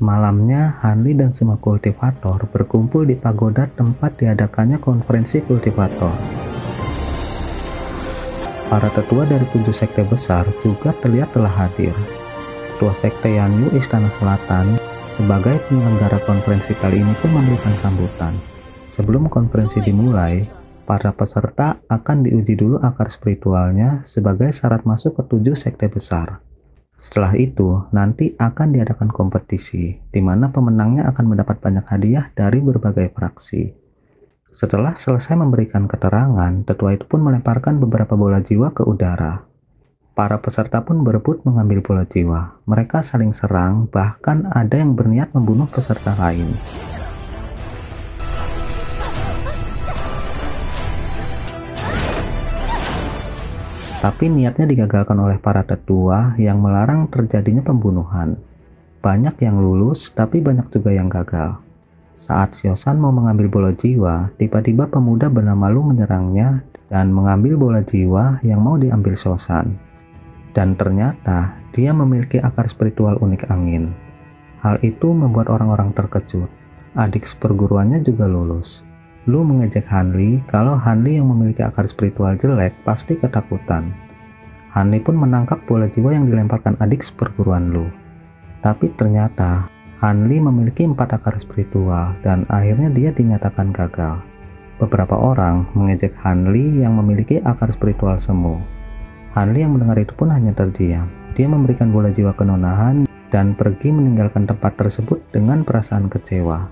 malamnya, Hanli dan semua kultivator berkumpul di pagoda tempat diadakannya konferensi kultivator. Para tetua dari 7 sekte besar juga terlihat telah hadir. Ketua sekte Yanyu Istana Selatan sebagai penyelenggara konferensi kali ini pun memberikan sambutan. Sebelum konferensi dimulai, para peserta akan diuji dulu akar spiritualnya sebagai syarat masuk ke 7 sekte besar. Setelah itu, nanti akan diadakan kompetisi, di mana pemenangnya akan mendapat banyak hadiah dari berbagai fraksi. Setelah selesai memberikan keterangan, tetua itu pun melemparkan beberapa bola jiwa ke udara. Para peserta pun berebut mengambil bola jiwa. Mereka saling serang, bahkan ada yang berniat membunuh peserta lain. Tapi niatnya digagalkan oleh para tetua yang melarang terjadinya pembunuhan. Banyak yang lulus, tapi banyak juga yang gagal. Saat Siosan mau mengambil bola jiwa, tiba-tiba pemuda bernama Lu menyerangnya dan mengambil bola jiwa yang mau diambil Siosan. Dan ternyata dia memiliki akar spiritual unik angin. Hal itu membuat orang-orang terkejut. Adik seperguruannya juga lulus. Lu mengejek Hanli kalau Hanli yang memiliki akar spiritual jelek pasti ketakutan. Hanli pun menangkap bola jiwa yang dilemparkan adik seperguruan Lu. Tapi ternyata Hanli memiliki 4 akar spiritual dan akhirnya dia dinyatakan gagal. Beberapa orang mengejek Hanli yang memiliki akar spiritual semu. Hanli yang mendengar itu pun hanya terdiam. Dia memberikan bola jiwa ke Nonahan dan pergi meninggalkan tempat tersebut dengan perasaan kecewa.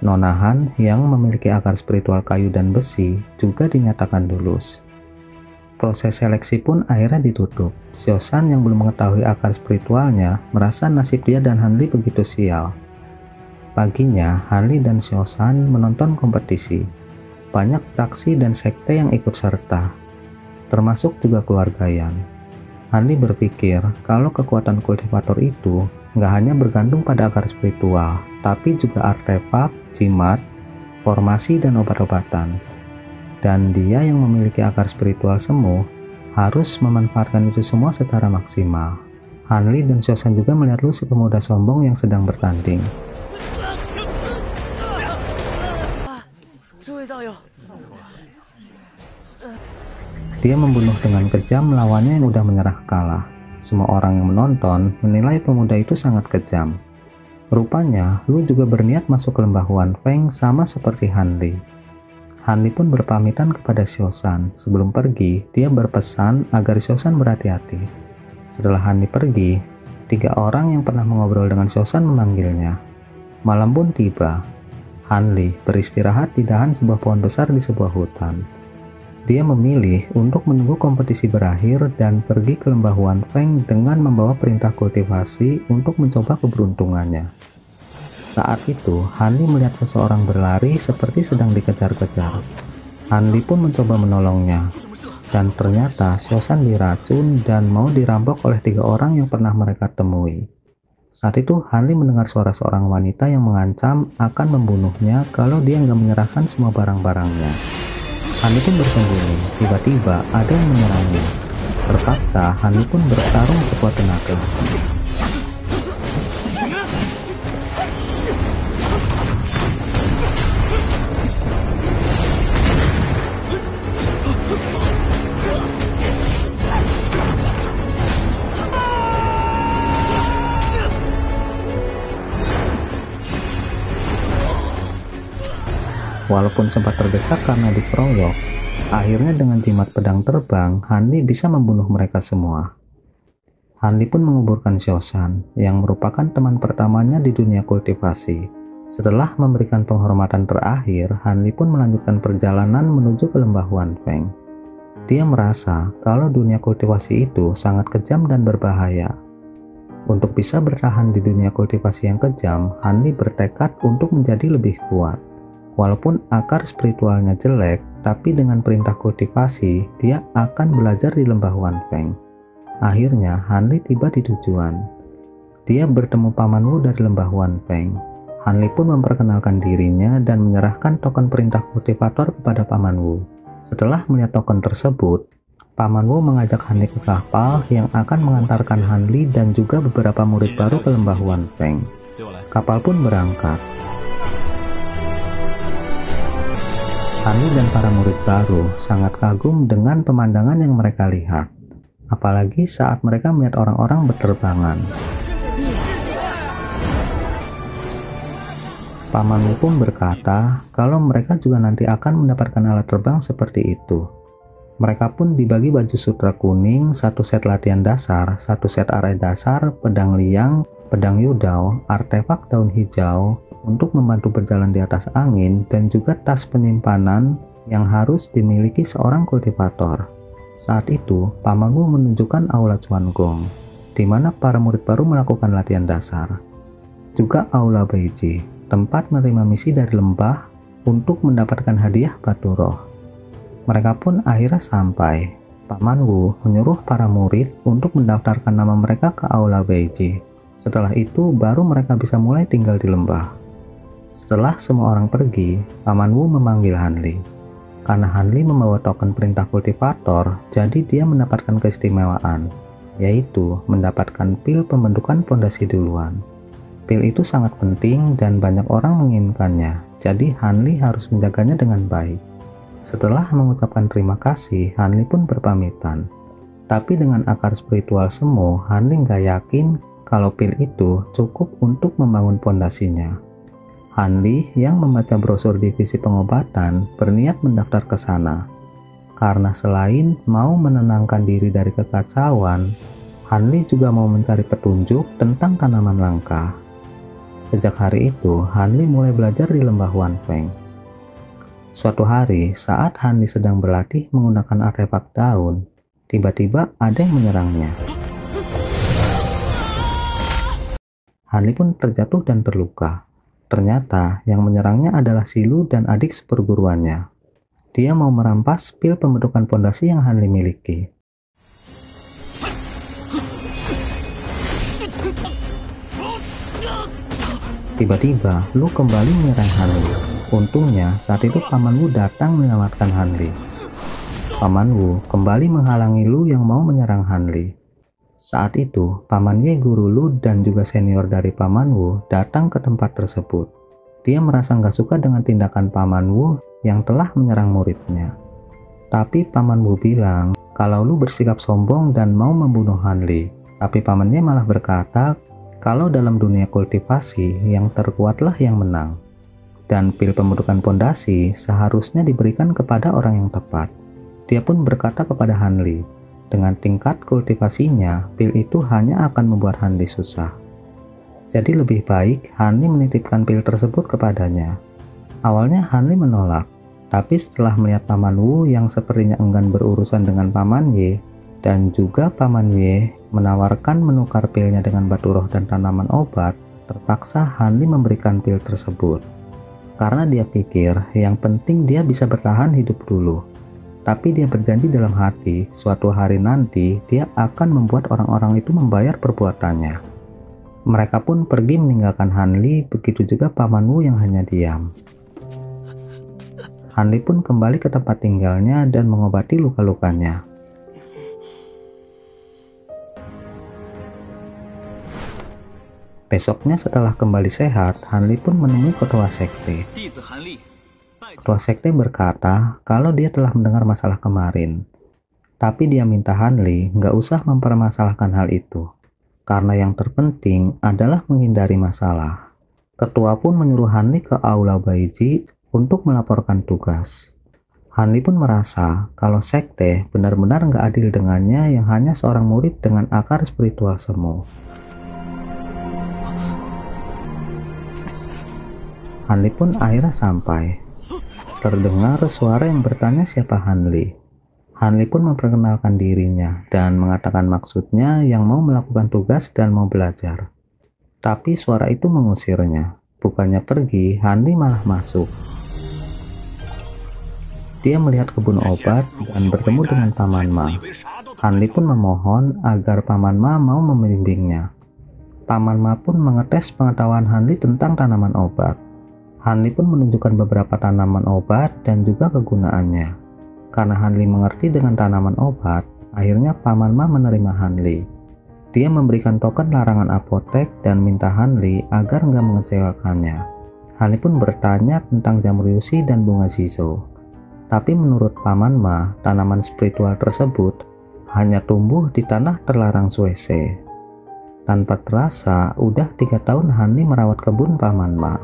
Nonahan yang memiliki akar spiritual kayu dan besi juga dinyatakan lulus. Proses seleksi pun akhirnya ditutup. Siosan yang belum mengetahui akar spiritualnya merasa nasib dia dan Hanli begitu sial. Paginya, Hanli dan Siosan menonton kompetisi. Banyak fraksi dan sekte yang ikut serta, termasuk juga keluarga Yan. Hanli berpikir kalau kekuatan kultivator itu nggak hanya bergantung pada akar spiritual, tapi juga artefak, jimat, formasi, dan obat-obatan. Dan dia yang memiliki akar spiritual semu harus memanfaatkan itu semua secara maksimal. Hanli dan Siosan juga melihat Lu si pemuda sombong yang sedang bertanding. Dia membunuh dengan kejam lawannya yang udah menyerah kalah. Semua orang yang menonton menilai pemuda itu sangat kejam. Rupanya, Lu juga berniat masuk ke lembah Wanfeng sama seperti Hanli. Hanli pun berpamitan kepada Siosan. Sebelum pergi, dia berpesan agar Siosan berhati-hati. Setelah Hanli pergi, 3 orang yang pernah mengobrol dengan Siosan memanggilnya. Malam pun tiba. Hanli beristirahat di dahan sebuah pohon besar di sebuah hutan. Dia memilih untuk menunggu kompetisi berakhir dan pergi ke lembah Wanfeng dengan membawa perintah kultivasi untuk mencoba keberuntungannya. Saat itu, Hanli melihat seseorang berlari seperti sedang dikejar-kejar. Hanli pun mencoba menolongnya, dan ternyata Siosan diracun dan mau dirampok oleh 3 orang yang pernah mereka temui. Saat itu, Hanli mendengar suara seorang wanita yang mengancam akan membunuhnya kalau dia nggak menyerahkan semua barang-barangnya. Hanli pun bersembunyi. Tiba-tiba ada yang menyerangnya. Terpaksa, Hanli pun bertarung sekuat tenaga. Walaupun sempat terdesak karena dikeroyok, akhirnya dengan jimat pedang terbang, Hanli bisa membunuh mereka semua. Hanli pun menguburkan Siosan, yang merupakan teman pertamanya di dunia kultivasi. Setelah memberikan penghormatan terakhir, Hanli pun melanjutkan perjalanan menuju ke lembah Wanfeng. Dia merasa kalau dunia kultivasi itu sangat kejam dan berbahaya. Untuk bisa bertahan di dunia kultivasi yang kejam, Hanli bertekad untuk menjadi lebih kuat. Walaupun akar spiritualnya jelek, tapi dengan perintah kultivasi, dia akan belajar di lembah Wanfeng. Akhirnya, Hanli tiba di tujuan. Dia bertemu Paman Wu dari lembah Wanfeng. Hanli pun memperkenalkan dirinya dan menyerahkan token perintah kultivator kepada Paman Wu. Setelah melihat token tersebut, Paman Wu mengajak Hanli ke kapal yang akan mengantarkan Hanli dan juga beberapa murid baru ke lembah Wanfeng. Kapal pun berangkat. Hanli dan para murid baru sangat kagum dengan pemandangan yang mereka lihat, apalagi saat mereka melihat orang-orang berterbangan. Paman Wu pun berkata kalau mereka juga nanti akan mendapatkan alat terbang seperti itu. Mereka pun dibagi baju sutra kuning, satu set latihan dasar, satu set arah dasar, pedang liang, pedang yudao, artefak daun hijau untuk membantu berjalan di atas angin, dan juga tas penyimpanan yang harus dimiliki seorang kultivator. Saat itu, Paman Wu menunjukkan aula Chuan Gong, di mana para murid baru melakukan latihan dasar. Juga aula Beiji, tempat menerima misi dari lembah untuk mendapatkan hadiah batu roh. Mereka pun akhirnya sampai. Paman Wu menyuruh para murid untuk mendaftarkan nama mereka ke aula Beiji. Setelah itu baru mereka bisa mulai tinggal di lembah. Setelah semua orang pergi, Paman Wu memanggil Hanli. Karena Hanli membawa token perintah kultivator, jadi dia mendapatkan keistimewaan, yaitu mendapatkan pil pembentukan pondasi duluan. Pil itu sangat penting dan banyak orang menginginkannya, jadi Hanli harus menjaganya dengan baik. Setelah mengucapkan terima kasih, Hanli pun berpamitan. Tapi dengan akar spiritual semu, Hanli nggak yakin kalau pil itu cukup untuk membangun pondasinya. Hanli yang membaca brosur divisi pengobatan berniat mendaftar ke sana. Karena selain mau menenangkan diri dari kekacauan, Hanli juga mau mencari petunjuk tentang tanaman langka. Sejak hari itu, Hanli mulai belajar di lembah Wanfeng. Suatu hari, saat Hanli sedang berlatih menggunakan artefak daun, tiba-tiba ada yang menyerangnya. Hanli pun terjatuh dan terluka. Ternyata yang menyerangnya adalah Silu dan adik seperguruannya. Dia mau merampas pil pembentukan pondasi yang Hanli miliki. Tiba-tiba, Lu kembali menyerang Hanli. Untungnya, saat itu Paman Wu datang menyelamatkan Hanli. Paman Wu kembali menghalangi Lu yang mau menyerang Hanli. Saat itu, Paman Ye, guru Lu dan juga senior dari Paman Wu datang ke tempat tersebut. Dia merasa nggak suka dengan tindakan Paman Wu yang telah menyerang muridnya. Tapi Paman Wu bilang kalau Lu bersikap sombong dan mau membunuh Hanli. Tapi Paman Ye malah berkata kalau dalam dunia kultivasi yang terkuatlah yang menang. Dan pil pembentukan pondasi seharusnya diberikan kepada orang yang tepat. Dia pun berkata kepada Hanli, dengan tingkat kultivasinya, pil itu hanya akan membuat Hanli susah. Jadi lebih baik Hanli menitipkan pil tersebut kepadanya. Awalnya Hanli menolak, tapi setelah melihat Paman Wu yang sepertinya enggan berurusan dengan Paman Ye, dan juga Paman Ye menawarkan menukar pilnya dengan batu roh dan tanaman obat, terpaksa Hanli memberikan pil tersebut. Karena dia pikir yang penting dia bisa bertahan hidup dulu. Tapi dia berjanji dalam hati suatu hari nanti dia akan membuat orang-orang itu membayar perbuatannya. Mereka pun pergi meninggalkan Hanli, begitu juga Paman Wu yang hanya diam. Hanli pun kembali ke tempat tinggalnya dan mengobati luka-lukanya. Besoknya setelah kembali sehat, Hanli pun menemui ketua sekte. Ketua sekte berkata kalau dia telah mendengar masalah kemarin. Tapi dia minta Hanli nggak usah mempermasalahkan hal itu. Karena yang terpenting adalah menghindari masalah. Ketua pun menyuruh Hanli ke aula Beiji untuk melaporkan tugas. Hanli pun merasa kalau sekte benar-benar nggak adil dengannya yang hanya seorang murid dengan akar spiritual semu. Hanli pun akhirnya sampai. Terdengar suara yang bertanya siapa Hanli. Hanli pun memperkenalkan dirinya dan mengatakan maksudnya yang mau melakukan tugas dan mau belajar. Tapi suara itu mengusirnya. Bukannya pergi, Hanli malah masuk. Dia melihat kebun obat dan bertemu dengan Paman Ma. Hanli pun memohon agar Paman Ma mau membimbingnya. Paman Ma pun mengetes pengetahuan Hanli tentang tanaman obat. Hanli pun menunjukkan beberapa tanaman obat dan juga kegunaannya. Karena Hanli mengerti dengan tanaman obat, akhirnya Paman Ma menerima Hanli. Dia memberikan token larangan apotek dan minta Hanli agar nggak mengecewakannya. Hanli pun bertanya tentang jamur Yushi dan bunga Zizo. Tapi menurut Paman Ma, tanaman spiritual tersebut hanya tumbuh di tanah terlarang Suese. Tanpa terasa, udah 3 tahun Hanli merawat kebun Paman Ma.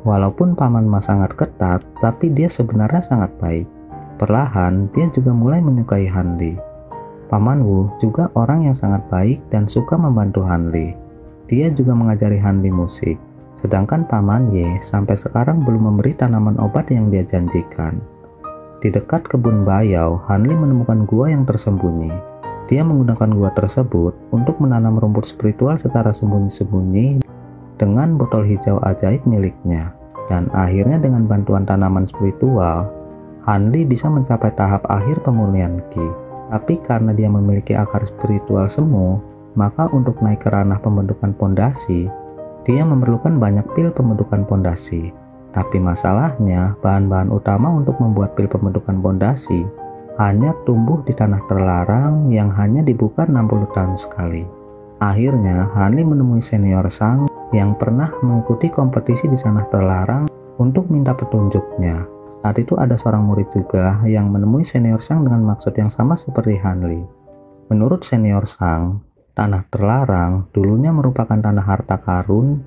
Walaupun Paman Ma sangat ketat, tapi dia sebenarnya sangat baik. Perlahan, dia juga mulai menyukai Hanli. Paman Wu juga orang yang sangat baik dan suka membantu Hanli. Dia juga mengajari Hanli musik. Sedangkan Paman Ye sampai sekarang belum memberi tanaman obat yang dia janjikan. Di dekat kebun bayau, Hanli menemukan gua yang tersembunyi. Dia menggunakan gua tersebut untuk menanam rumput spiritual secara sembunyi-sembunyi dengan botol hijau ajaib miliknya. Dan akhirnya dengan bantuan tanaman spiritual, Hanli bisa mencapai tahap akhir pemurnian Qi. Tapi karena dia memiliki akar spiritual semu, maka untuk naik ke ranah pembentukan pondasi, dia memerlukan banyak pil pembentukan pondasi. Tapi masalahnya, bahan-bahan utama untuk membuat pil pembentukan pondasi hanya tumbuh di tanah terlarang yang hanya dibuka 60 tahun sekali. Akhirnya, Hanli menemui senior Sang yang pernah mengikuti kompetisi di tanah terlarang untuk minta petunjuknya. Saat itu ada seorang murid juga yang menemui senior Sang dengan maksud yang sama seperti Hanli. Menurut senior Sang, tanah terlarang dulunya merupakan tanah harta karun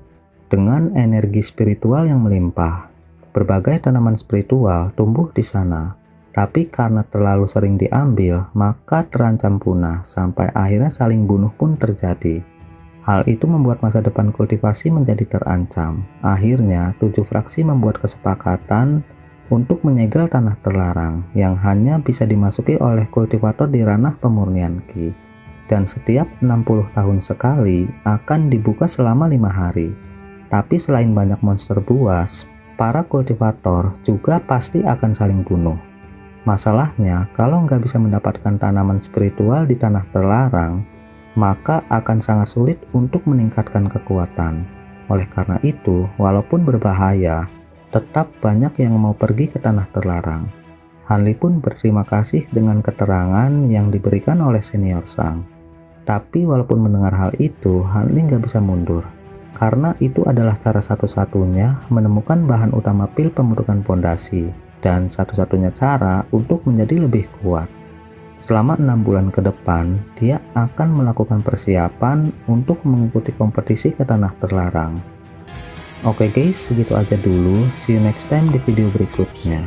dengan energi spiritual yang melimpah. Berbagai tanaman spiritual tumbuh di sana, tapi karena terlalu sering diambil, maka terancam punah sampai akhirnya saling bunuh pun terjadi. Hal itu membuat masa depan kultivasi menjadi terancam. Akhirnya, 7 fraksi membuat kesepakatan untuk menyegel tanah terlarang yang hanya bisa dimasuki oleh kultivator di ranah pemurnian Qi, dan setiap 60 tahun sekali akan dibuka selama 5 hari. Tapi selain banyak monster buas, para kultivator juga pasti akan saling bunuh. Masalahnya, kalau nggak bisa mendapatkan tanaman spiritual di tanah terlarang, maka akan sangat sulit untuk meningkatkan kekuatan. Oleh karena itu, walaupun berbahaya, tetap banyak yang mau pergi ke tanah terlarang. Hanli pun berterima kasih dengan keterangan yang diberikan oleh senior Sang. Tapi walaupun mendengar hal itu, Hanli nggak bisa mundur. Karena itu adalah cara satu-satunya menemukan bahan utama pil pembentukan pondasi. Dan satu-satunya cara untuk menjadi lebih kuat. Selama 6 bulan ke depan, dia akan melakukan persiapan untuk mengikuti kompetisi ke tanah terlarang. Oke guys, segitu aja dulu. See you next time di video berikutnya.